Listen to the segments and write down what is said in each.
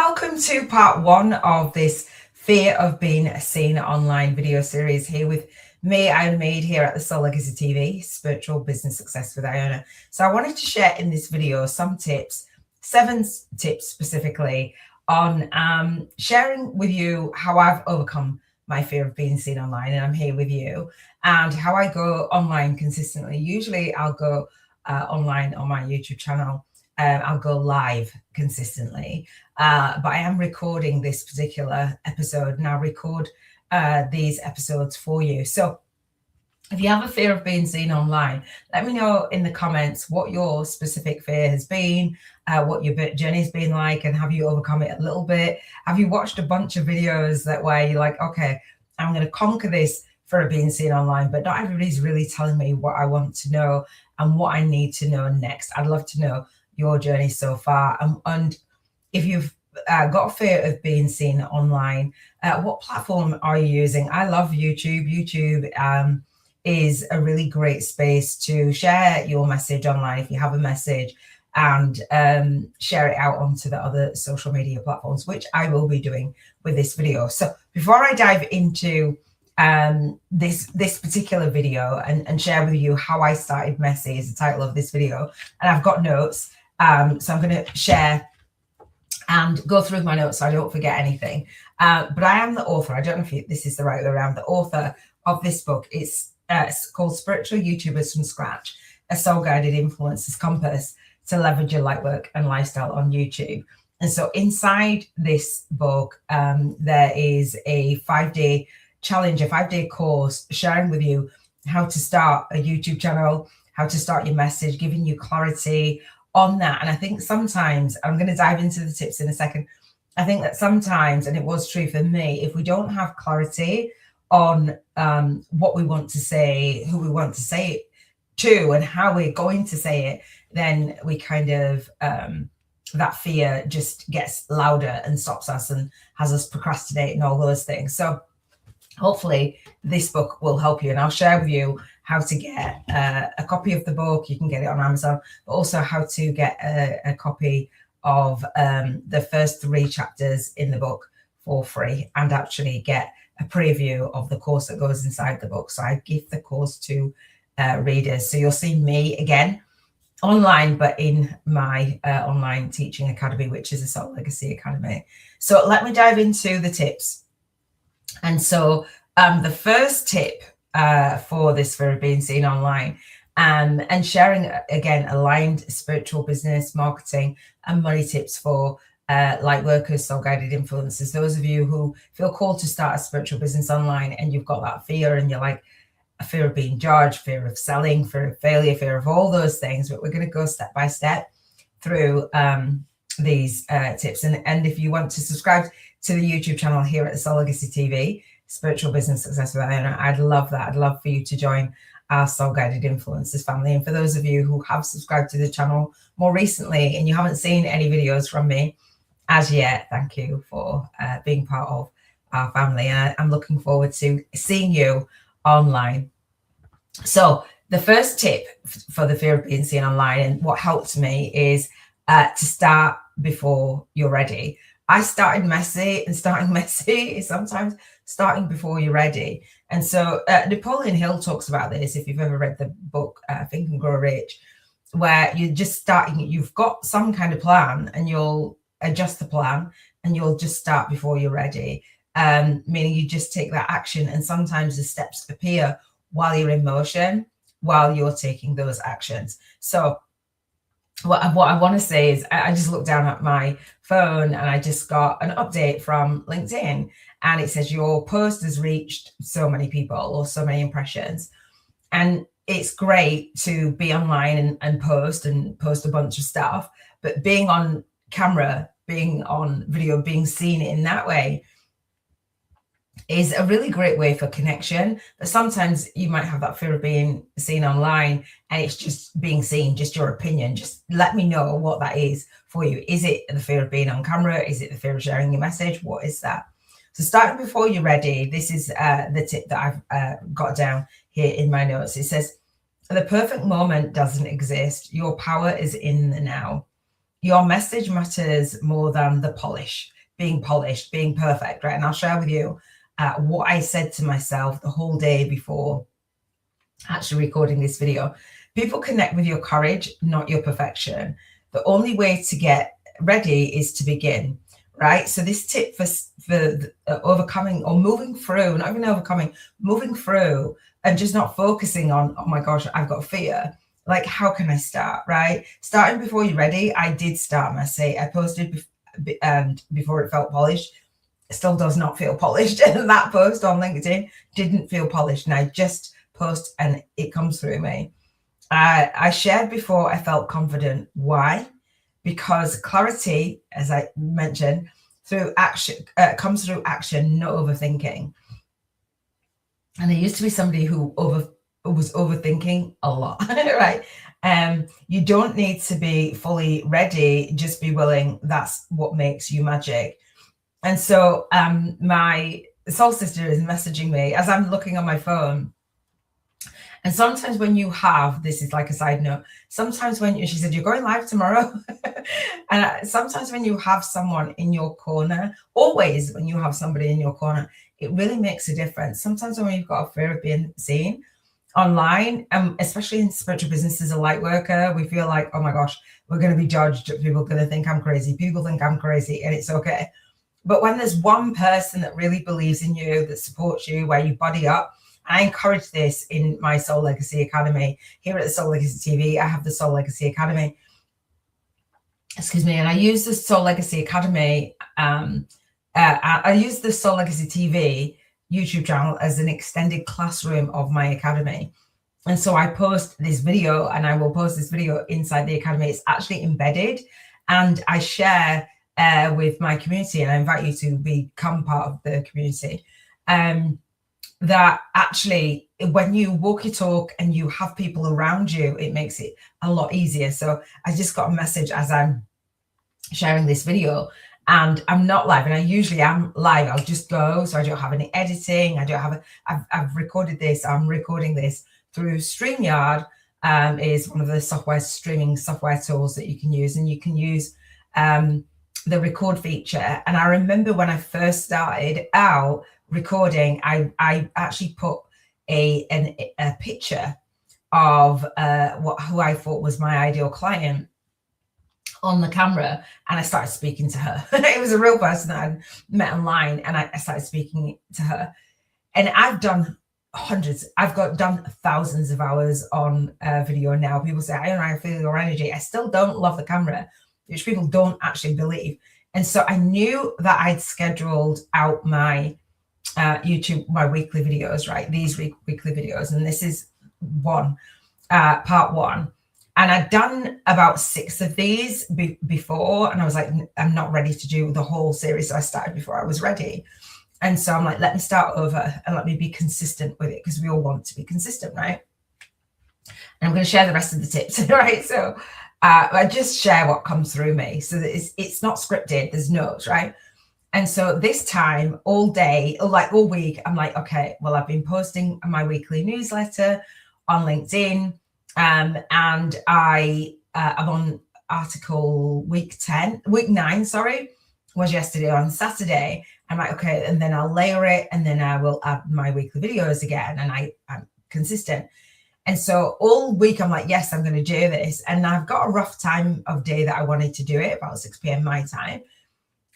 welcome to part one of this Fear of Being Seen online video series here with me, Iona Mead, here at the Soul Legacy TV, Spiritual Business Success with Iona. So I wanted to share in this video some tips, 7 tips specifically on sharing with you how I've overcome my fear of being seen online, and I'm here with you, and how I go online consistently. Usually I'll go online on my YouTube channel. I'll go live consistently, but I am recording this particular episode, and I'll record these episodes for you. So if you have a fear of being seen online, let me know in the comments what your specific fear has been, what your journey's been like, and have you overcome it a little bit? Have you watched a bunch of videos that where you're like, okay, I'm going to conquer this fear of being seen online, but not everybody's really telling me what I want to know and what I need to know next. I'd love to know your journey so far, and if you've got a fear of being seen online, what platform are you using? I love YouTube. YouTube is a really great space to share your message online if you have a message, and share it out onto the other social media platforms, which I will be doing with this video. So before I dive into this particular video and share with you how I started Messy is the title of this video, and I've got notes, so I'm going to share and go through my notes so I don't forget anything, but I am the author. I don't know if this is the right way around. The author of this book. It's called Spiritual YouTubers from Scratch, a soul-guided influencer's compass to leverage your light work and lifestyle on YouTube. And so inside this book, there is a 5-day challenge, a 5-day course sharing with you how to start a YouTube channel, how to start your message, giving you clarity on that. And I think sometimes, I'm going to dive into the tips in a second, I think that sometimes, and it was true for me, if we don't have clarity on what we want to say, who we want to say it to, and how we're going to say it, then we kind of, that fear just gets louder and stops us and has us procrastinate and all those things. So hopefully this book will help you, and I'll share with you how to get a copy of the book. You can get it on Amazon, but also how to get a copy of the first 3 chapters in the book for free, and actually get a preview of the course that goes inside the book. So I give the course to readers. So you'll see me again online, but in my online teaching academy, which is a Soul Legacy Academy. So let me dive into the tips. And so the first tip for this fear of being seen online, and sharing, again, aligned spiritual business, marketing and money tips for light workers, soul guided influencers, those of you who feel called to start a spiritual business online and you've got that fear, and you're like, a fear of being judged, fear of selling, fear of failure, fear of all those things. But we're going to go step by step through these tips. And if you want to subscribe to the YouTube channel here at the Soul Legacy TV, Spiritual Business Success with Iona, I'd love that. I'd love for you to join our Soul Guided Influencers family. And for those of you who have subscribed to the channel more recently and you haven't seen any videos from me as yet, thank you for being part of our family. I'm looking forward to seeing you online. So the first tip for the fear of being seen online, and what helped me, is to start before you're ready. I started messy, and starting messy is sometimes starting before you're ready. And so Napoleon Hill talks about this, if you've ever read the book Think and Grow Rich, where you're just starting, you've got some kind of plan, and you'll adjust the plan, and you'll just start before you're ready. Meaning you just take that action, and sometimes the steps appear while you're in motion, while you're taking those actions. So what I want to say is, I just looked down at my phone and I just got an update from LinkedIn, and it says your post has reached so many people, or so many impressions. And it's great to be online and post a bunch of stuff, but being on camera, being on video, being seen in that way is a really great way for connection. But sometimes you might have that fear of being seen online, and it's just being seen, just your opinion. Just let me know what that is for you. Is it the fear of being on camera? Is it the fear of sharing your message? What is that? So starting before you're ready, this is the tip that I've got down here in my notes. It says, the perfect moment doesn't exist. Your power is in the now. Your message matters more than the polish. being polished, being perfect, right? And I'll share with you what I said to myself the whole day before actually recording this video. People connect with your courage, not your perfection. The only way to get ready is to begin, right? So this tip for overcoming or moving through, not even overcoming, moving through and just not focusing on, oh my gosh, I've got fear. Like, how can I start, right? Starting before you're ready. I did start messy. I posted before it felt polished. It still does not feel polished. That post on LinkedIn didn't feel polished. And I just post and it comes through me. I shared before I felt confident. Why? Because clarity, as I mentioned, through action comes through action, not overthinking. And there used to be somebody who was overthinking a lot, right? You don't need to be fully ready, just be willing. That's what makes you magic. And so my soul sister is messaging me as I'm looking on my phone. And sometimes when you have, this is like a side note, sometimes when she said, you're going live tomorrow. And sometimes when you have someone in your corner, always when you have somebody in your corner, it really makes a difference. Sometimes when you've got a fear of being seen online, especially in spiritual business as a light worker, we feel like, oh my gosh, we're going to be judged. People are going to think I'm crazy. People think I'm crazy, and it's okay. But when there's one person that really believes in you, that supports you, where you body up, I encourage this in my Soul Legacy Academy. Here at the Soul Legacy TV, I have the Soul Legacy Academy. Excuse me. And I use the Soul Legacy Academy. I use the Soul Legacy TV YouTube channel as an extended classroom of my academy. And so I post this video, and I will post this video inside the academy. It's actually embedded, and I share with my community, and I invite you to become part of the community. That actually, when you walk your talk and you have people around you, it makes it a lot easier. So I just got a message as I'm sharing this video, and I'm not live, and I usually am live. I'll just go, so I don't have any editing. I don't have I've recorded this. I'm recording this through StreamYard. Is one of the streaming software tools that you can use, and you can use the record feature. And I remember when I first started out recording, I actually put a picture of who I thought was my ideal client on the camera, and I started speaking to her. It was a real person that I'd met online, and I started speaking to her. And I've done hundreds, done thousands of hours on video now. People say, I feel your energy. I still don't love the camera, which people don't actually believe. And so I knew that I'd scheduled out my YouTube, my weekly videos, right? These weekly videos. And this is part one. And I'd done about 6 of these before. And I was like, I'm not ready to do the whole series. So I started before I was ready. And so I'm like, let me start over and let me be consistent with it, because we all want to be consistent, right? And I'm going to share the rest of the tips, right? So I just share what comes through me. So that it's not scripted. There's notes, right? And so this time, all day, like all week, I'm like, okay, well, I've been posting my weekly newsletter on LinkedIn, and I'm on article week 9, sorry, was yesterday. On Saturday, I'm like, okay, and then I'll layer it, and then I will add my weekly videos again, and I'm consistent. And so all week, I'm like, yes, I'm going to do this. And I've got a rough time of day that I wanted to do it, about 6 p.m. my time.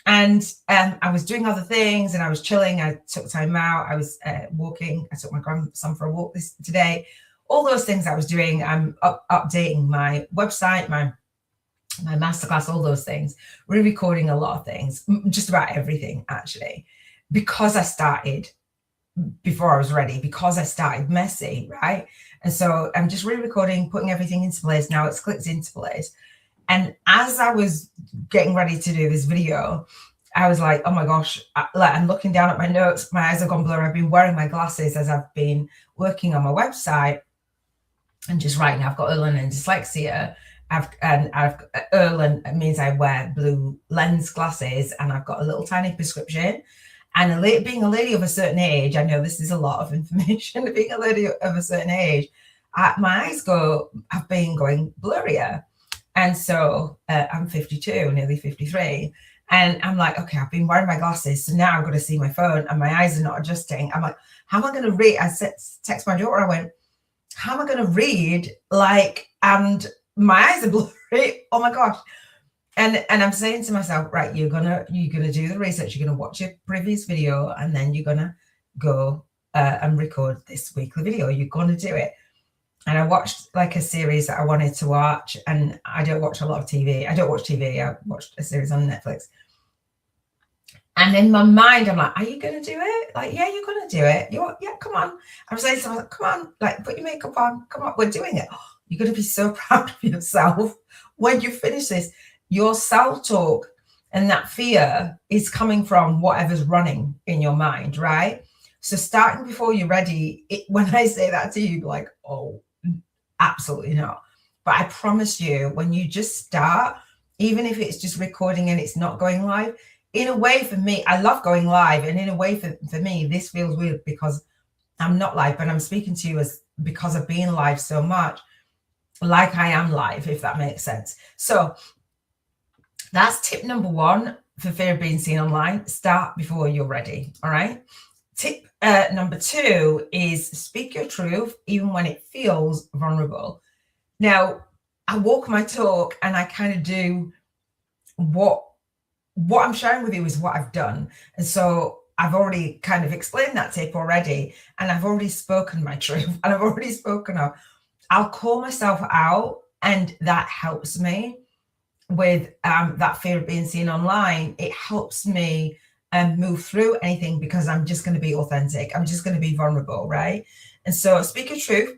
And I was doing other things, and I was chilling. I took time out. I was walking. I took my grandson for a walk today. All those things I was doing. I'm updating my website, my masterclass, all those things. We're recording a lot of things, just about everything, actually, because I started before I was ready, because I started messy, right? And so I'm just re-recording, putting everything into place. Now it's clicked into place. And as I was getting ready to do this video, I was like, oh my gosh, I'm looking down at my notes. My eyes have gone blurry. I've been wearing my glasses as I've been working on my website and just writing. I've got Erlen and dyslexia. Erlen means I wear blue lens glasses, and I've got a little tiny prescription. And being a lady of a certain age, I know this is a lot of information. Being a lady of a certain age, my eyes have been going blurrier. And so I'm 52, nearly 53. And I'm like, okay, I've been wearing my glasses. So now I've got to see my phone and my eyes are not adjusting. I'm like, how am I going to read? I text my daughter, I went, how am I going to read? Like, and my eyes are blurry. Oh my gosh. And I'm saying to myself, right, you're gonna do the research, you're gonna watch your previous video, and then you're gonna go and record this weekly video. You're gonna do it. And I watched like a series that I wanted to watch, and I don't watch a lot of TV. I don't watch TV. I watched a series on Netflix. And in my mind, I'm like, are you going to do it? Like, yeah, you're going to do it. Yeah, come on. I'm saying to myself, come on, like, put your makeup on. Come on, we're doing it. Oh, you're going to be so proud of yourself when you finish this. Your self-talk and that fear is coming from whatever's running in your mind, right? So starting before you're ready, when I say that to you, like, oh, absolutely not. But I promise you, when you just start, even if it's just recording and it's not going live, in a way for me, I love going live. And in a way for me, this feels weird because I'm not live, but I'm speaking to you as because of being live so much, like I am live, if that makes sense. So that's tip number one for fear of being seen online. Start before you're ready. All right. Tip number two is speak your truth, even when it feels vulnerable. Now, I walk my talk and I kind of do what I'm sharing with you is what I've done. And so I've already kind of explained that tip already, and I've already spoken my truth, and I've already spoken of, I'll call myself out, and that helps me with that fear of being seen online. It helps me move through anything because I'm just going to be authentic. I'm just going to be vulnerable, right? And so speak your truth,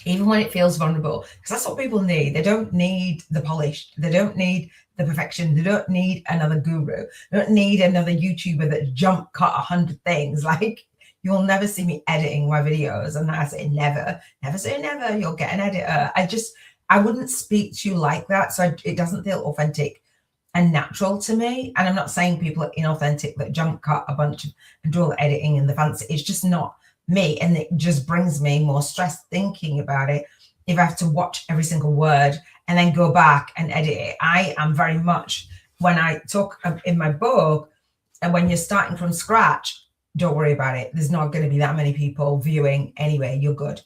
even when it feels vulnerable, because that's what people need. They don't need the polish. They don't need the perfection. They don't need another guru. They don't need another YouTuber that jump cut 100 things. Like, you'll never see me editing my videos. And I say never say never. You'll get an editor. I wouldn't speak to you like that. So it doesn't feel authentic and natural to me. And I'm not saying people are inauthentic that jump cut a bunch and do all the editing and the fancy. It's just not me, and it just brings me more stress thinking about it if I have to watch every single word and then go back and edit it. I am very much, when I talk in my book, and when you're starting from scratch, don't worry about it. There's not going to be that many people viewing anyway. You're good.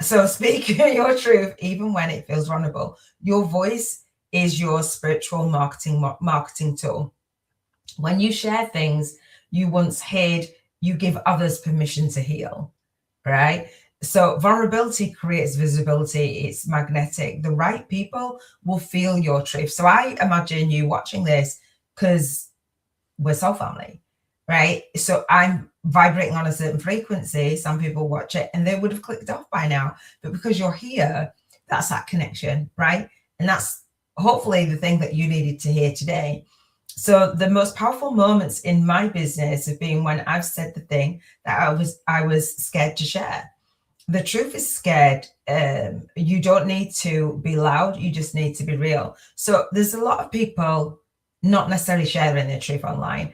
So speak your truth, even when it feels vulnerable. Your voice is your spiritual marketing tool. When you share things you once hid, you give others permission to heal, right? So vulnerability creates visibility. It's magnetic. The right people will feel your truth. So I imagine you watching this because we're soul family, right? So I'm vibrating on a certain frequency. Some people watch it and they would have clicked off by now, but because you're here, that's that connection, right? And that's hopefully the thing that you needed to hear today. So the most powerful moments in my business have been when I've said the thing that I was scared to share. The truth is scared. You don't need to be loud. You just need to be real. So there's a lot of people not necessarily sharing their truth online.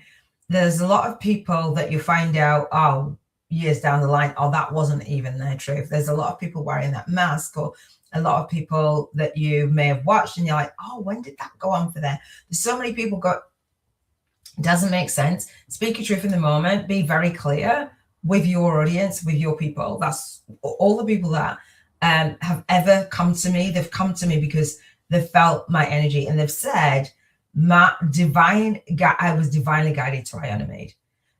There's a lot of people that you find out, oh, years down the line, oh, that wasn't even their truth. There's a lot of people wearing that mask, or a lot of people that you may have watched and you're like, oh, when did that go on for there? There's so many people doesn't make sense. Speak your truth in the moment. Be very clear with your audience, with your people. That's all the people that have ever come to me. They've come to me because they've felt my energy and they've said, I was divinely guided to Iona Made.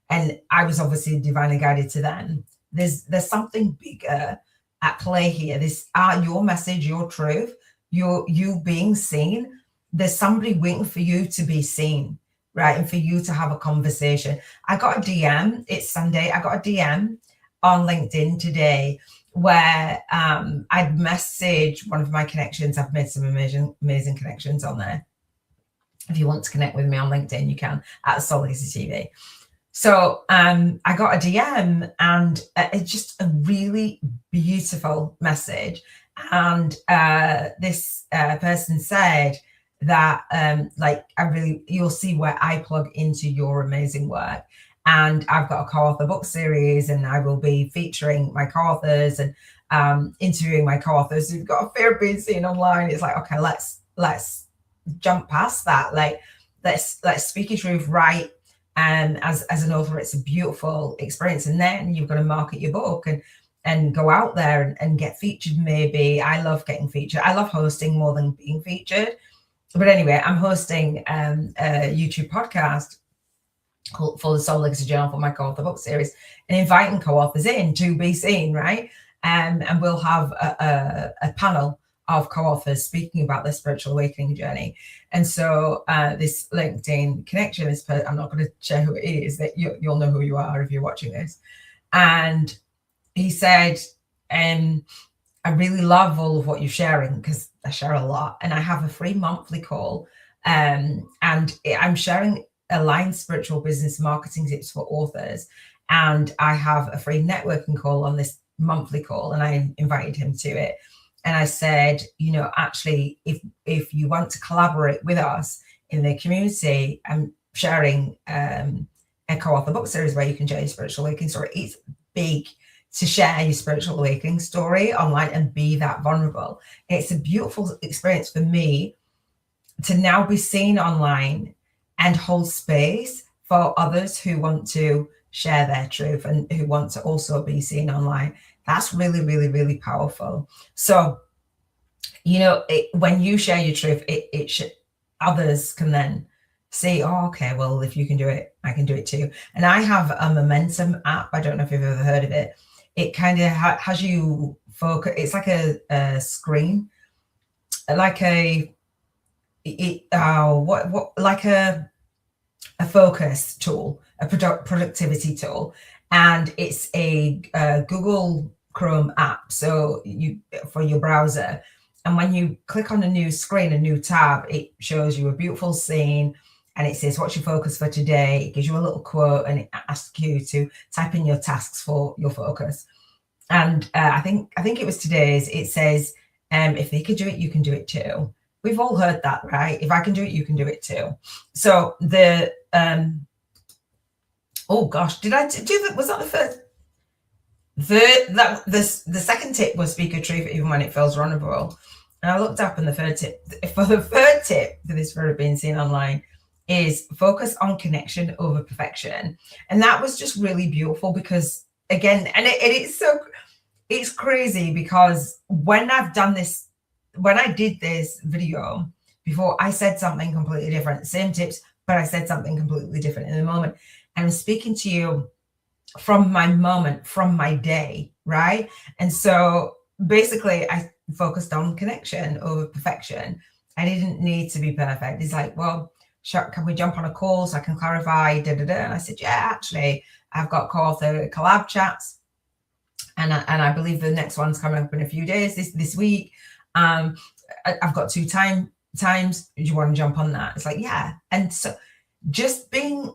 And I was obviously divinely guided to them. There's something bigger at play here. This your message, your truth, you being seen. There's somebody waiting for you to be seen, right? And for you to have a conversation. I got a DM, it's Sunday, I got a DM on LinkedIn today where I'd messaged one of my connections. I've made some amazing connections on there. If you want to connect with me on LinkedIn, you can at Soul Legacy TV. So I got a DM and it's just a really beautiful message. And this person said that you'll see where I plug into your amazing work. And I've got a co-author book series and I will be featuring my co-authors and interviewing my co-authors who've got a fear of being seen online. It's like, okay, let's let's jump past that. Like, let's speak your truth, right? And as an author, it's a beautiful experience. And then you've got to market your book and go out there and get featured. Maybe I love getting featured. I love hosting more than being featured. But anyway, I'm hosting a YouTube podcast called for the Soul Legacy Journal for my co-author book series, and inviting co-authors in to be seen, right? And we'll have a panel of co-authors speaking about their spiritual awakening journey. And so this LinkedIn connection is, I'm not going to share who it is, that you'll know who you are if you're watching this. And he said, I really love all of what you're sharing, because I share a lot, and I have a free monthly call, and I'm sharing aligned spiritual business marketing tips for authors. And I have a free networking call on this monthly call, and I invited him to it. And I said, actually, if you want to collaborate with us in the community, I'm sharing a co-author book series where you can share your spiritual awakening story. It's big to share your spiritual awakening story online and be that vulnerable. It's a beautiful experience for me to now be seen online and hold space for others who want to share their truth and who want to also be seen online. That's really, really, really powerful. So, when you share your truth, it should, others can then see, oh, okay, well, if you can do it, I can do it too. And I have a Momentum app. I don't know if you've ever heard of it. It kind of has you focus. It's like a screen, like like a focus tool, a productivity tool, and it's a Google Chrome app. So for your browser, and when you click on a new screen, a new tab, it shows you a beautiful scene. And it says, what's your focus for today? It gives you a little quote, and it asks you to type in your tasks for your focus. And I think it was today's. It says, if they could do it, you can do it too. We've all heard that, right? If I can do it, you can do it too. So the oh gosh, did I do that? Was that the first? The second tip was speak your truth even when it feels vulnerable. And I looked up, and the third tip for this fear of being seen online is focus on connection over perfection. And that was just really beautiful, because again, and it's crazy, because when I did this video before, I said something completely different, same tips, but I said something completely different in the moment. And I'm speaking to you from my moment, from my day, right? And so basically I focused on connection over perfection. I didn't need to be perfect. It's like, well, can we jump on a call so I can clarify, And I said, yeah, actually, I've got co-author collab chats, and I believe the next one's coming up in a few days, this week. I've got 2 times. Do you want to jump on that? It's like, yeah. And so just being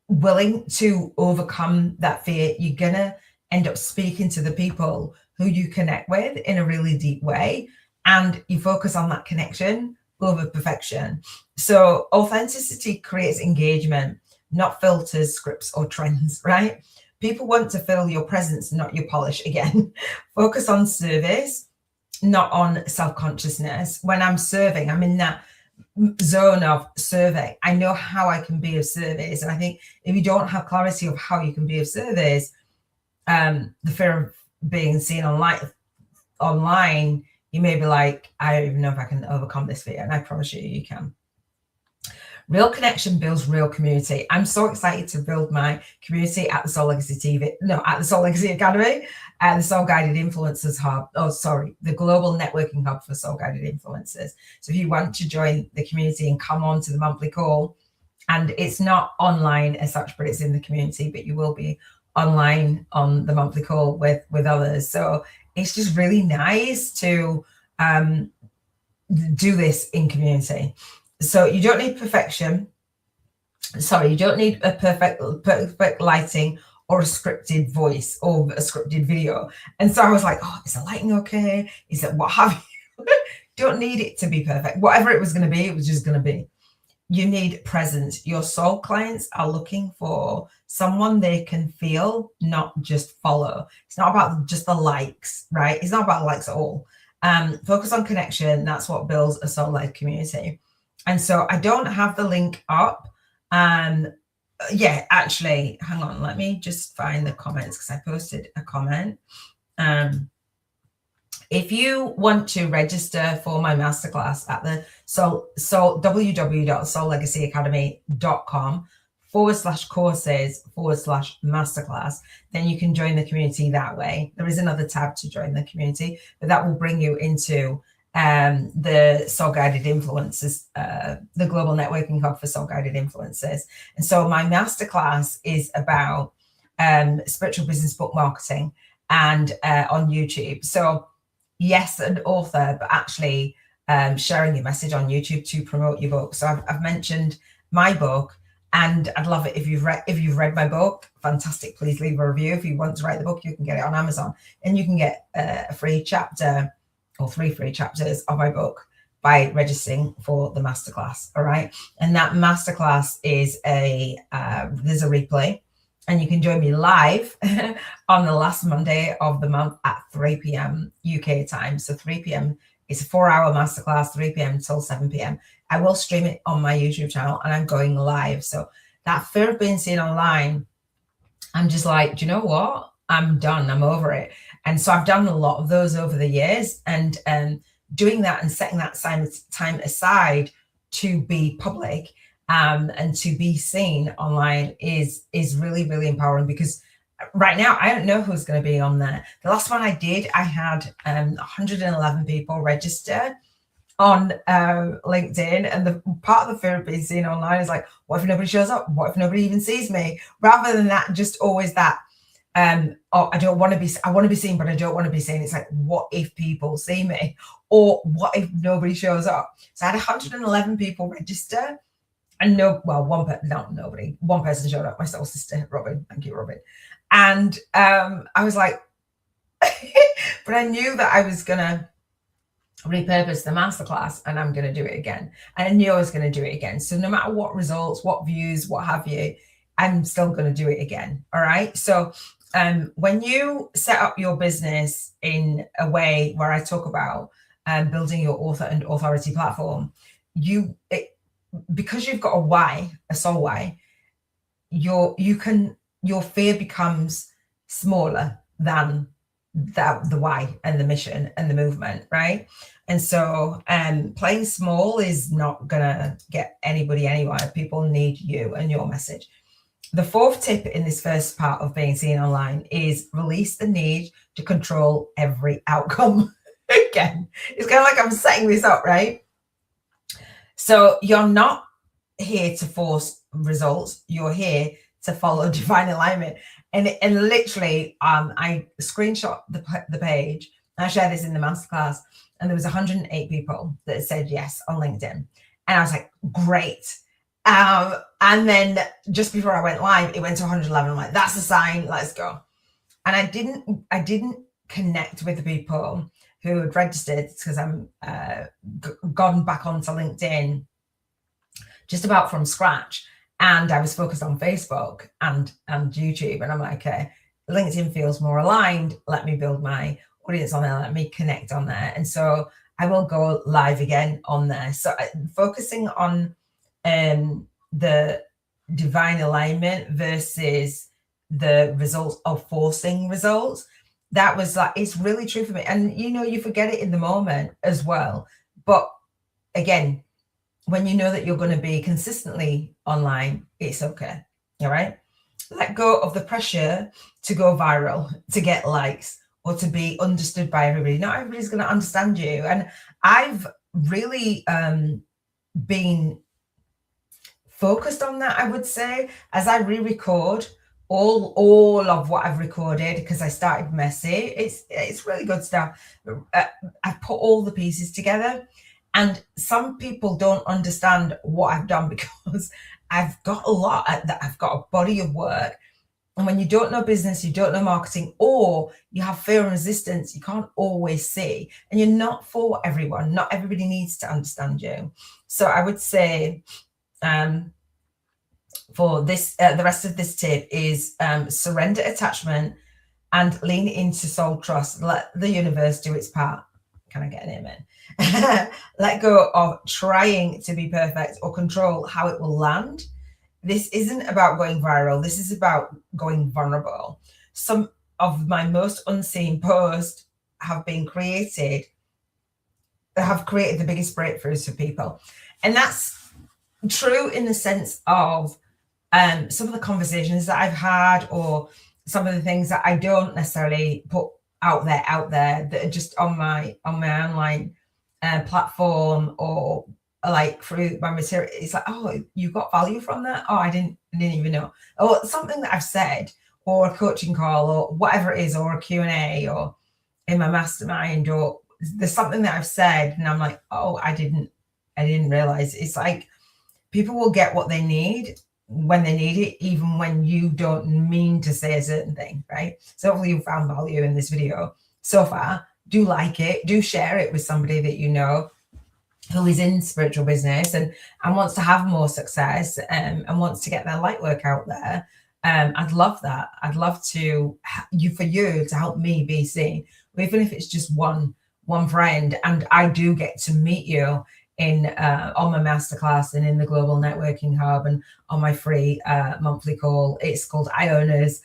willing to overcome that fear, you're gonna end up speaking to the people who you connect with in a really deep way, and you focus on that connection over perfection. So authenticity creates engagement, not filters, scripts, or trends, right? People want to feel your presence, not your polish. Again, focus on service, not on self-consciousness. When I'm serving, I'm in that zone of serving. I know how I can be of service. And I think if you don't have clarity of how you can be of service, the fear of being seen online, you may be like, I don't even know if I can overcome this fear. And I promise you can. Real connection builds real community. I'm so excited to build my community at the Soul Legacy at the Soul Legacy Academy, the Soul Guided Influencers Hub. The Global Networking Hub for Soul Guided Influencers. So if you want to join the community and come on to the monthly call, and it's not online as such, but it's in the community, but you will be online on the monthly call with others. So it's just really nice to do this in community. So you don't need perfection. Sorry, you don't need a perfect lighting or a scripted voice or a scripted video. And so I was like, oh, is the lighting okay? Is it what have you? Don't need it to be perfect. Whatever it was going to be, it was just going to be. You need presence. Your soul clients are looking for someone they can feel, not just follow. It's not about just the likes, right? It's not about likes at all. Focus on connection. That's what builds a soul-led community. And so I don't have the link up. Yeah, actually, hang on. Let me just find the comments because I posted a comment. If you want to register for my masterclass at the www.soullegacyacademy.com/courses/masterclass, then you can join the community that way. There is another tab to join the community, but that will bring you into the Soul Guided Influencers, the global networking hub for Soul Guided Influencers. And so my masterclass is about spiritual business book marketing and on YouTube. So yes, an author, but actually sharing your message on YouTube to promote your book. So I've mentioned my book, and I'd love it if you've read my book. Fantastic. Please leave a review. If you want to write the book, you can get it on Amazon, and you can get a free chapter or 3 free chapters of my book by registering for the masterclass. All right. And that masterclass is there's a replay, and you can join me live on the last Monday of the month at 3 p.m. UK time. So 3 p.m. It's a 4-hour masterclass, 3 p.m. till 7 p.m. I will stream it on my YouTube channel, and I'm going live. So that fear of being seen online, I'm just like, do you know what? I'm done. I'm over it. And so I've done a lot of those over the years, and doing that and setting that time aside to be public and to be seen online is really, really empowering, because right now I don't know who's going to be on there. The last one I did, I had 111 people register on LinkedIn, and the part of the fear of being seen online is like, what if nobody shows up? What if nobody even sees me? Rather than that, just always that oh, I want to be seen, but I don't want to be seen. It's like, what if people see me? Or what if nobody shows up? So I had 111 people register, and one person showed up, my soul sister, Robin. Thank you, Robin. And I was like, but I knew that I was gonna repurpose the masterclass, and I'm gonna do it again. And I knew I was gonna do it again. So no matter what results, what views, what have you, I'm still gonna do it again. All right. So when you set up your business in a way where I talk about building your author and authority platform, because you've got a why, a soul why, your fear becomes smaller than the why and the mission and the movement, right? And so playing small is not gonna get anybody anywhere. People need you and your message. The 4th tip in this first part of being seen online is release the need to control every outcome. Again, it's kind of like I'm setting this up, right? So you're not here to force results. You're here to follow divine alignment. And literally, I screenshot the page, and I shared this in the masterclass, and there was 108 people that said yes on LinkedIn. And I was like, great. And then just before I went live, it went to 111. I'm like, that's a sign, let's go. And I didn't connect with the people who had registered, because I'm gone back onto LinkedIn just about from scratch. And I was focused on Facebook and YouTube. And I'm like, okay, LinkedIn feels more aligned. Let me build my audience on there. Let me connect on there. And so I will go live again on there. So focusing on the divine alignment versus the results of forcing results, that was like, it's really true for me. And you forget it in the moment as well. But again, when you know that you're going to be consistently online, it's okay. All right. Let go of the pressure to go viral, to get likes, or to be understood by everybody. Not everybody's going to understand you. And I've really been focused on that, I would say, as I re-record all of what I've recorded, because I started messy. It's really good stuff. I've put all the pieces together, and some people don't understand what I've done, because I've got I've got a body of work. And when you don't know business, you don't know marketing, or you have fear and resistance, you can't always see, and you're not for everyone. Not everybody needs to understand you. So I would say, for this, the rest of this tip is surrender attachment and lean into soul trust. Let the universe do its part. Can I get an amen? Let go of trying to be perfect or control how it will land. This isn't about going viral. This is about going vulnerable. Some of my most unseen posts have been created, have created the biggest breakthroughs for people. And that's true in the sense of some of the conversations that I've had, or some of the things that I don't necessarily put out there that are just on my online platform, or like through my material. It's like, oh, you got value from that? Oh, I didn't even know. Or something that I've said, or a coaching call, or whatever it is, or a Q&A, or in my mastermind, or there's something that I've said and I'm like, oh, I didn't realize. It's like people will get what they need when they need it, even when you don't mean to say a certain thing, right? So hopefully you found value in this video so far. Do like it, do share it with somebody that you know who is in spiritual business and wants to have more success, and wants to get their light work out there. I'd love that. I'd love for you to help me be seen, even if it's just one friend. And I do get to meet you in on my masterclass and in the Global Networking Hub and on my free monthly call. It's called Iona's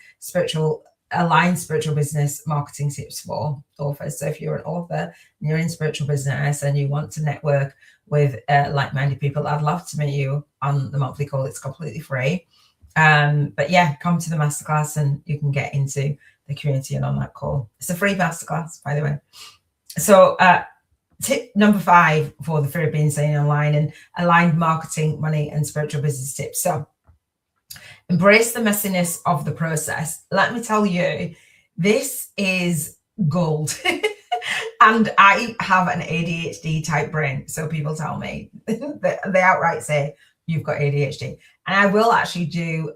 Aligned Spiritual Business Marketing Tips for Authors. So if you're an author and you're in spiritual business and you want to network with like-minded people, I'd love to meet you on the monthly call. It's completely free. But yeah, come to the masterclass and you can get into the community and on that call. It's a free masterclass, by the way. So tip number 5 for the fear of being seen online and aligned marketing, money, and spiritual business tips. So embrace the messiness of the process. Let me tell you, this is gold. And I have an ADHD type brain. So people tell me, they outright say, you've got ADHD. And I will actually do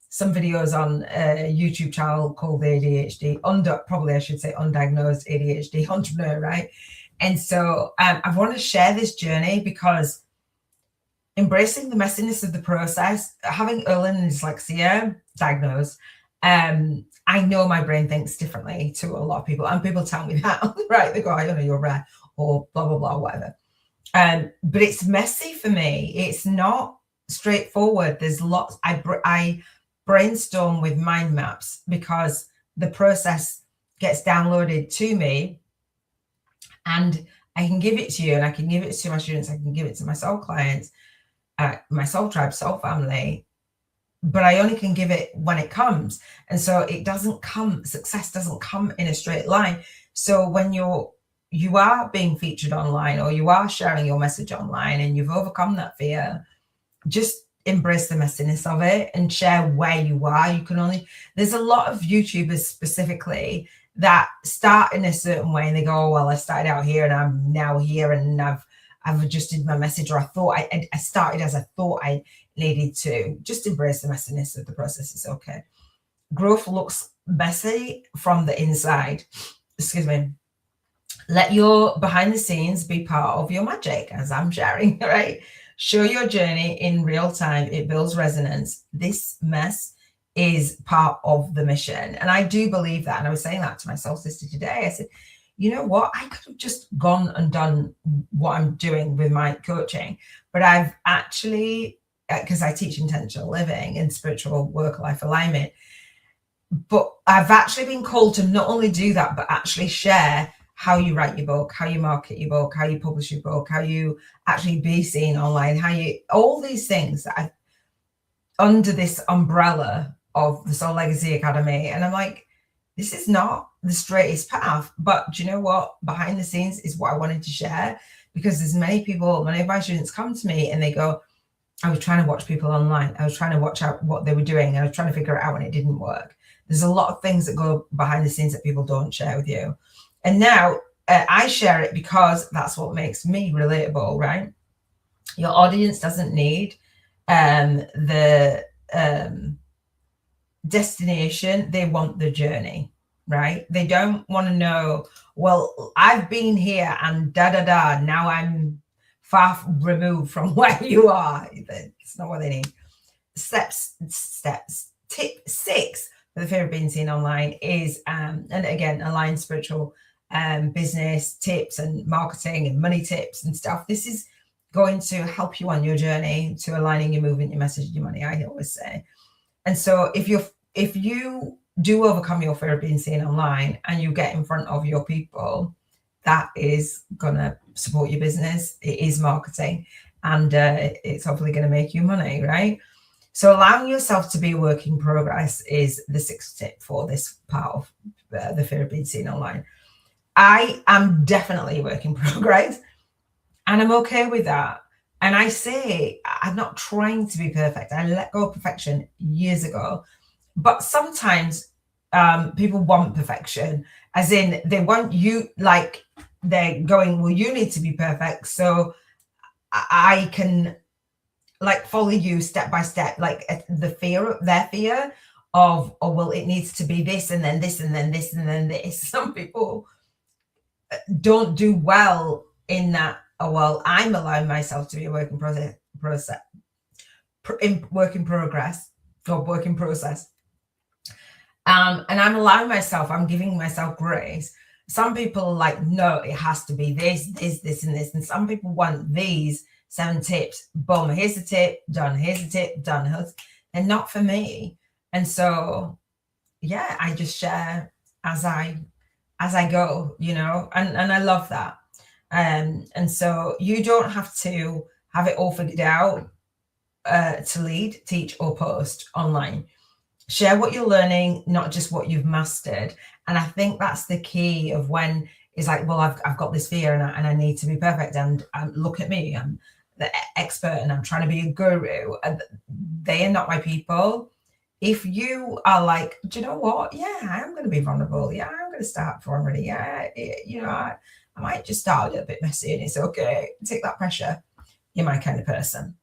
some videos on a YouTube channel called the ADHD, probably I should say undiagnosed ADHD entrepreneur, right? And so I want to share this journey because embracing the messiness of the process, having early dyslexia diagnosed, I know my brain thinks differently to a lot of people, and people tell me that, right? They go, I don't know, you're rare, or blah, blah, blah, whatever. But it's messy for me. It's not straightforward. There's lots. I brainstorm with mind maps because the process gets downloaded to me, and I can give it to you, and I can give it to my students. I can give it to my soul clients, my soul tribe, soul family, but I only can give it when it comes. And so it doesn't come, success doesn't come in a straight line. So when you are being featured online, or you are sharing your message online and you've overcome that fear, just embrace the messiness of it and share where you are. There's a lot of YouTubers specifically that start in a certain way and they go, oh, well, I started out here and I'm now here and I've adjusted my message, or I started as I thought I needed to. Just embrace the messiness of the process. It's okay. Growth looks messy from the inside. Excuse me. Let your behind the scenes be part of your magic, as I'm sharing, right? Show your journey in real time. It builds resonance. This mess is part of the mission. And I do believe that. And I was saying that to my soul sister today. I said, you know what? I could have just gone and done what I'm doing with my coaching, but I've actually, because I teach intentional living and spiritual work-life alignment, but I've actually been called to not only do that, but actually share how you write your book, how you market your book, how you publish your book, how you actually be seen online, all these things that under this umbrella of the Soul Legacy Academy. And I'm like, this is not the straightest path, but do you know what? Behind the scenes is what I wanted to share, because there's many of my students come to me and they go, I was trying to watch people online. I was trying to watch out what they were doing. And I was trying to figure it out and it didn't work. There's a lot of things that go behind the scenes that people don't share with you. And now I share it because that's what makes me relatable, right? Your audience doesn't need the destination. They want the journey, right? They don't want to know, well, I've been here and da-da-da, now I'm far removed from where you are. It's not what they need. Steps. Tip 6 for the fear of being seen online is, and again, aligned spiritual business tips and marketing and money tips and stuff. This is going to help you on your journey to aligning your movement, your message, your money, I always say. And so if you do overcome your fear of being seen online and you get in front of your people, that is gonna support your business. It is marketing, and it's hopefully going to make you money, right? So allowing yourself to be a work in progress is the sixth tip for this part of the fear of being seen online. I am definitely a work in progress, and I'm okay with that. And I say I'm not trying to be perfect. I let go of perfection years ago. But sometimes people want perfection, as in they want you, like they're going, well, you need to be perfect so I can like follow you step by step. Like their fear of, oh, well, it needs to be this and then this and then this and then this. Some people don't do well in that. Oh, well, I'm allowing myself to be a work in progress. And I'm allowing myself, I'm giving myself grace. Some people are like, no, it has to be this, and this. And some people want these 7 tips. Boom, here's the tip, done. Here's the tip, done. They're not for me. And so, yeah, I just share as I go, you know, and I love that. And so you don't have to have it all figured out to lead, teach, or post online. Share what you're learning, not just what you've mastered. And I think that's the key of when it's like, well, I've got this fear and I need to be perfect. And look at me, I'm the expert and I'm trying to be a guru. They are not my people. If you are like, do you know what? Yeah, I'm going to be vulnerable. Yeah, I'm going to start vulnerable. Yeah, you know, I might just start a little bit messy and it's okay. Take that pressure. You're my kind of person.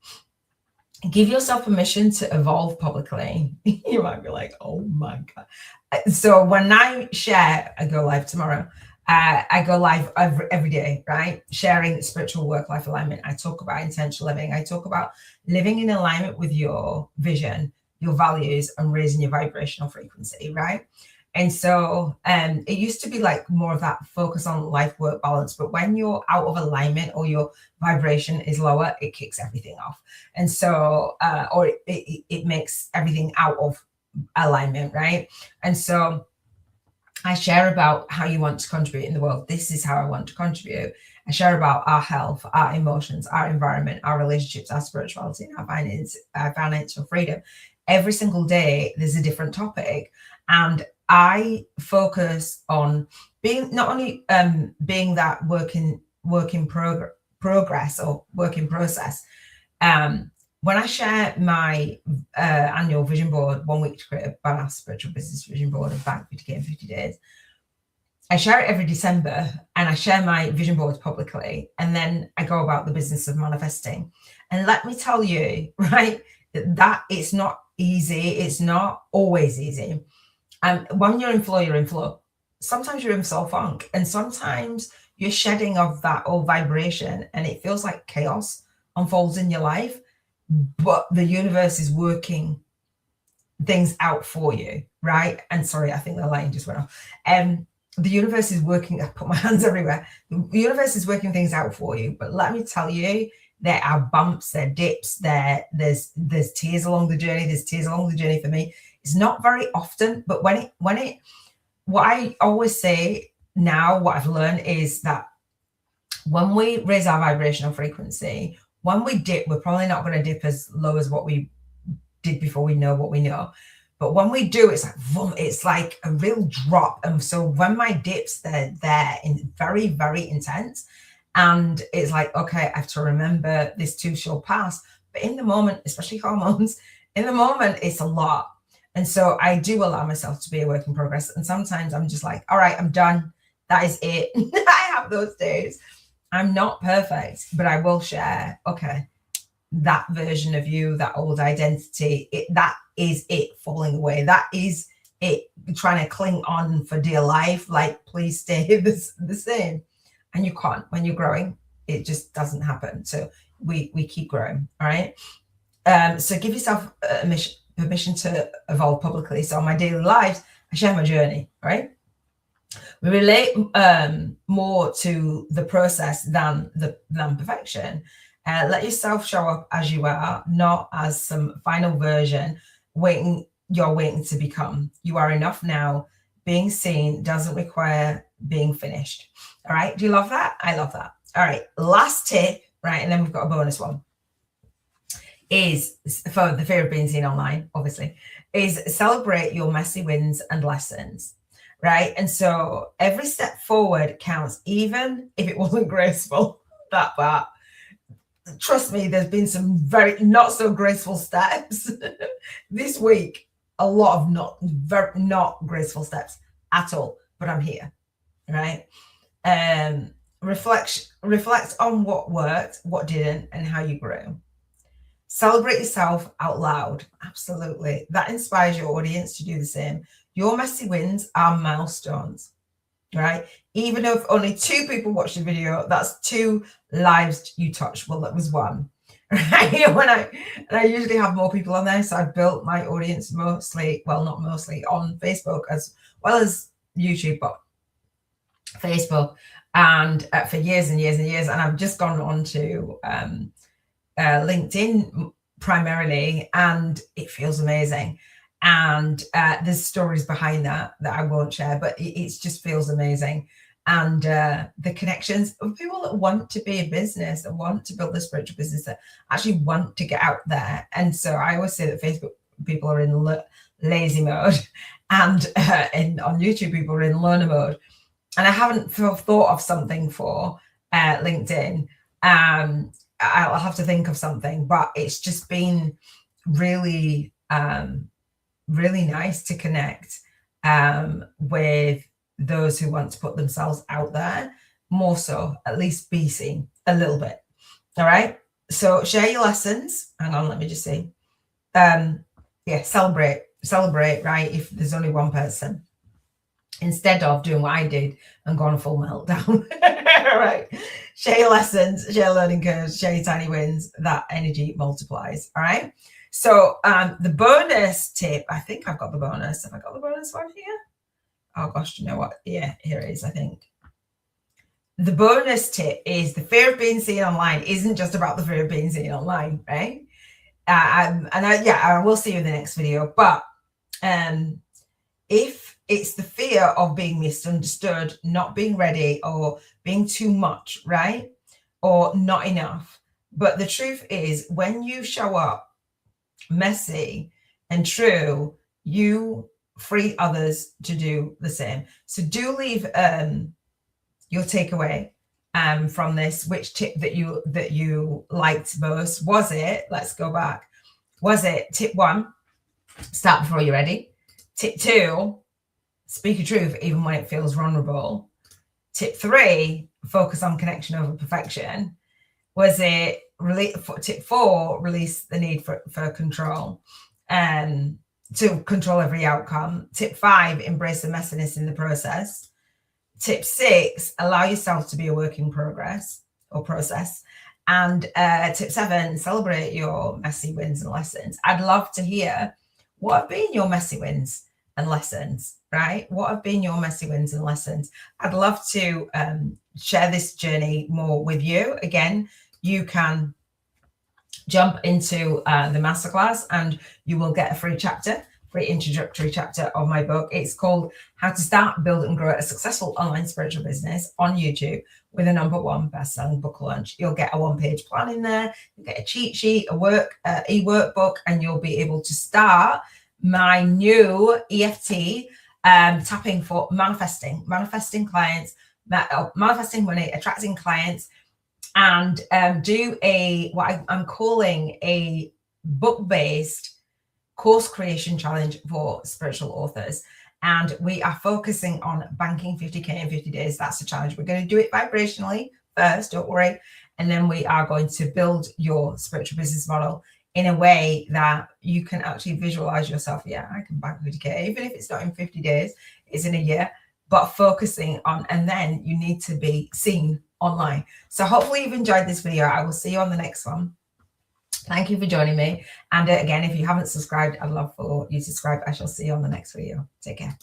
Give yourself permission to evolve publicly. You might be like, oh my God. So when I share, I go live tomorrow. I go live every day, right? Sharing spiritual work-life alignment. I talk about intentional living. I talk about living in alignment with your vision, your values, and raising your vibrational frequency, right? And so it used to be like more of that focus on life-work balance. But when you're out of alignment or your vibration is lower, it kicks everything off. And so, or it makes everything out of alignment, right? And so I share about how you want to contribute in the world. This is how I want to contribute. I share about our health, our emotions, our environment, our relationships, our spirituality, and our financial freedom. Every single day, there's a different topic. And I focus on being not only being that work in progress or work in process. When I share my annual vision board, 1 week to create a badass spiritual business vision board of Bank 50K in 50 days, I share it every December and I share my vision board publicly. And then I go about the business of manifesting. And let me tell you, right, that it's not easy. It's not always easy. And when you're in flow, you're in flow. Sometimes you're in soul funk and sometimes you're shedding of that old vibration and it feels like chaos unfolds in your life, but the universe is working things out for you, right? And sorry, I think the line just went off. The universe is working, I put my hands everywhere. The universe is working things out for you. But let me tell you, there are bumps, there are dips, there's tears along the journey. There's tears along the journey for me. It's not very often, but what I always say now, what I've learned is that when we raise our vibrational frequency, when we dip, we're probably not going to dip as low as what we did before we know what we know. But when we do, it's like, boom, it's like a real drop. And so when my dips, they're there in very, very intense. And it's like, okay, I have to remember this too shall pass. But in the moment, especially hormones, in the moment, it's a lot. And so I do allow myself to be a work in progress. And sometimes I'm just like, all right, I'm done. That is it. I have those days. I'm not perfect, but I will share, okay, that version of you, that old identity, that is it falling away. That is it trying to cling on for dear life. Like, please stay the same. And you can't. When you're growing, it just doesn't happen. So we keep growing, all right? So give yourself permission to evolve publicly. So on my daily lives, I share my journey, right? We relate more to the process than perfection. Let yourself show up as you are, not as some final version you're waiting to become. You are enough now. Being seen doesn't require being finished. All right. Do you love that? I love that. All right. Last tip, right? And then we've got a bonus one. Is for the fear of being seen online, obviously, is celebrate your messy wins and lessons. Right. And so every step forward counts, even if it wasn't graceful, that part. Trust me, there's been some very not so graceful steps this week. A lot of not graceful steps at all, but I'm here. Right. Reflect on what worked, what didn't, and how you grew. Celebrate yourself out loud. Absolutely. That inspires your audience to do the same. Your messy wins are milestones, right? Even if only 2 people watch the video, that's 2 lives you touched. Well, that was 1, right? I usually have more people on there. So I've built my audience mostly, well, not mostly, on Facebook as well as YouTube, but Facebook, and for years and years and years. And I've just gone on to LinkedIn primarily, and it feels amazing. And there's stories behind that I won't share, but it just feels amazing. And the connections of people that want to be a business, that want to build a spiritual business, that actually want to get out there. And so I always say that Facebook people are in lazy mode, and on YouTube people are in learner mode. And I haven't thought of something for LinkedIn. I'll have to think of something, but it's just been really, really nice to connect with those who want to put themselves out there more so, at least be seen a little bit. All right. So share your lessons. Hang on, let me just see. Yeah, celebrate, right? If there's only one person, instead of doing what I did and go on a full meltdown. Right. Share your lessons, share learning curves, share your tiny wins. That energy multiplies. All right. So the bonus tip, I think I've got the bonus. Have I got the bonus one here? Oh gosh, you know what? Yeah, here it is, I think. The bonus tip is the fear of being seen online isn't just about the fear of being seen online, right? I will see you in the next video. But if it's the fear of being misunderstood, not being ready, or being too much, right? Or not enough. But the truth is, when you show up messy and true, you free others to do the same. So do leave your takeaway from this. Which tip that you liked most? Was it, let's go back, was it tip 1, start before you're ready? Tip 2, speak your truth even when it feels vulnerable? Tip 3, focus on connection over perfection? Was it tip 4, release the need for control and to control every outcome? Tip 5, embrace the messiness in the process? Tip 6, allow yourself to be a work in progress or process? And tip 7, celebrate your messy wins and lessons. I'd love to hear what have been your messy wins and lessons, right? What have been your messy wins and lessons? I'd love to share this journey more with you. Again, you can jump into the masterclass and you will get a free introductory chapter of my book. It's called How to Start, Build and Grow a Successful Online Spiritual Business on YouTube with a #1 best-selling book launch. You'll get a 1-page plan in there. You'll get a cheat sheet, e-workbook, and you'll be able to start my new EFT tapping for manifesting clients, manifesting money, attracting clients, and do what I'm calling a book-based course creation challenge for spiritual authors. And we are focusing on banking 50K in 50 days. That's the challenge. We're going to do it vibrationally first, don't worry. And then we are going to build your spiritual business model in a way that you can actually visualize yourself. Yeah, I can bank 50K, even if it's not in 50 days, it's in a year, but focusing on, and then you need to be seen online. So hopefully you've enjoyed this video. I will see you on the next one. Thank you for joining me. And again, if you haven't subscribed, I'd love for you to subscribe. I shall see you on the next video. Take care.